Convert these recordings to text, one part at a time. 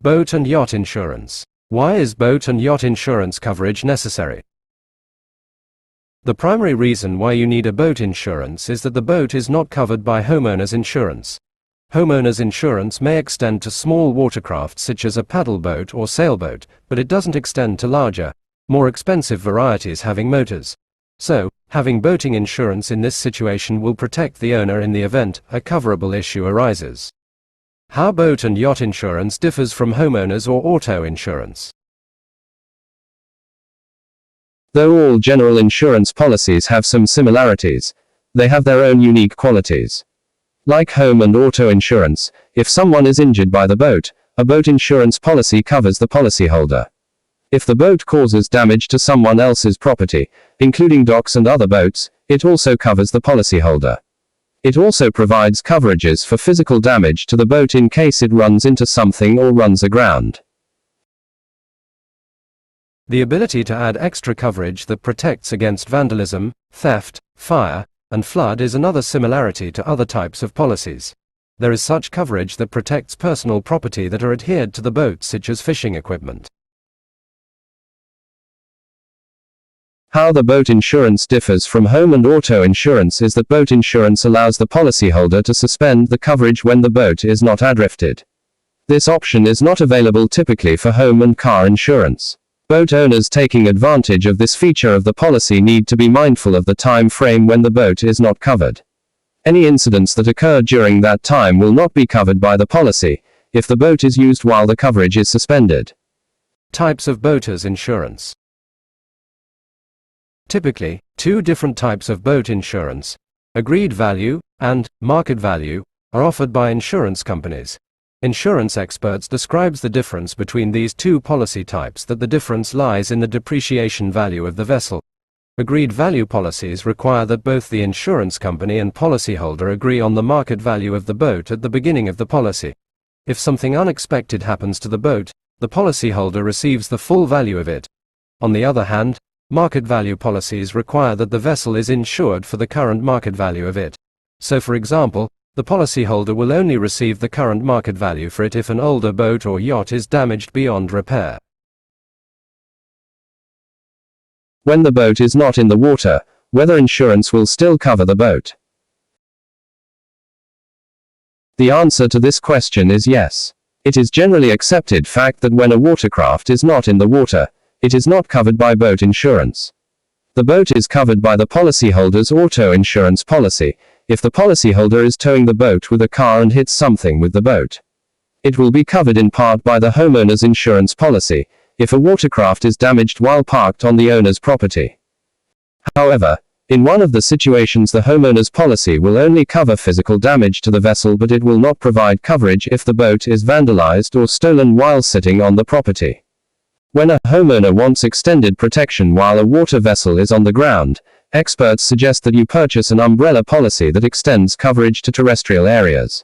Boat and yacht insurance. Why is boat and yacht insurance coverage necessary? The primary reason why you need a boat insurance is that the boat is not covered by homeowners insurance. Homeowners insurance may extend to small watercraft such as a paddle boat or sailboat, but it doesn't extend to larger, more expensive varieties having motors. So, having boating insurance in this situation will protect the owner in the event a coverable issue arises. How boat and yacht insurance differs from homeowners or auto insurance. Though all general insurance policies have some similarities, they have their own unique qualities. Like home and auto insurance, if someone is injured by the boat, a boat insurance policy covers the policyholder. If the boat causes damage to someone else's property, including docks and other boats, it also covers the policyholder. It also provides coverages for physical damage to the boat in case it runs into something or runs aground. The ability to add extra coverage that protects against vandalism, theft, fire, and flood is another similarity to other types of policies. There is such coverage that protects personal property that are adhered to the boat, such as fishing equipment. How the boat insurance differs from home and auto insurance is that boat insurance allows the policyholder to suspend the coverage when the boat is not adrifted. This option is not available typically for home and car insurance. Boat owners taking advantage of this feature of the policy need to be mindful of the time frame when the boat is not covered. Any incidents that occur during that time will not be covered by the policy, if the boat is used while the coverage is suspended. Types of boaters insurance. Typically, two different types of boat insurance, agreed value and market value, are offered by insurance companies. Insurance experts describes the difference between these two policy types that the difference lies in the depreciation value of the vessel. Agreed value policies require that both the insurance company and policyholder agree on the market value of the boat at the beginning of the policy. If something unexpected happens to the boat, the policyholder receives the full value of it. On the other hand, market value policies require that the vessel is insured for the current market value of it. So for example, the policyholder will only receive the current market value for it if an older boat or yacht is damaged beyond repair. When the boat is not in the water, whether insurance will still cover the boat? The answer to this question is yes. It is generally accepted fact that when a watercraft is not in the water, it is not covered by boat insurance. The boat is covered by the policyholder's auto insurance policy, if the policyholder is towing the boat with a car and hits something with the boat. It will be covered in part by the homeowner's insurance policy, if a watercraft is damaged while parked on the owner's property. However, in one of the situations the homeowner's policy will only cover physical damage to the vessel, but it will not provide coverage if the boat is vandalized or stolen while sitting on the property. When a homeowner wants extended protection while a water vessel is on the ground, experts suggest that you purchase an umbrella policy that extends coverage to terrestrial areas.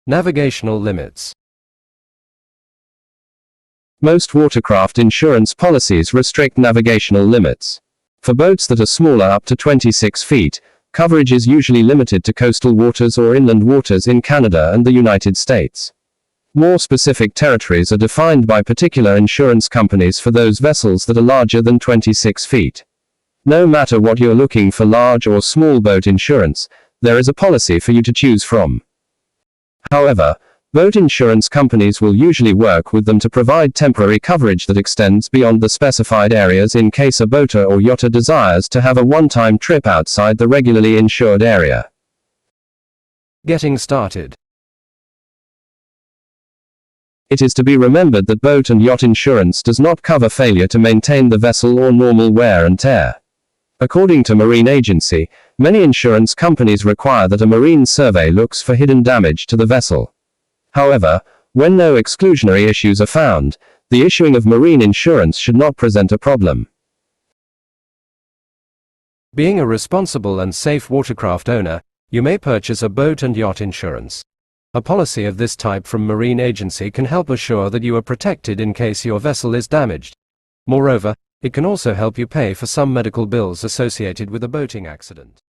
Navigational limits. Most watercraft insurance policies restrict navigational limits. For boats that are smaller up to 26 feet, coverage is usually limited to coastal waters or inland waters in Canada and the United States. More specific territories are defined by particular insurance companies for those vessels that are larger than 26 feet. No matter what you're looking for, large or small boat insurance, there is a policy for you to choose from. However, boat insurance companies will usually work with them to provide temporary coverage that extends beyond the specified areas in case a boater or yachter desires to have a one-time trip outside the regularly insured area. Getting started. It is to be remembered that boat and yacht insurance does not cover failure to maintain the vessel or normal wear and tear. According to Marine Agency, many insurance companies require that a marine survey looks for hidden damage to the vessel. However, when no exclusionary issues are found, the issuing of marine insurance should not present a problem. Being a responsible and safe watercraft owner, you may purchase a boat and yacht insurance. A policy of this type from Marine Agency can help assure that you are protected in case your vessel is damaged. Moreover, it can also help you pay for some medical bills associated with a boating accident.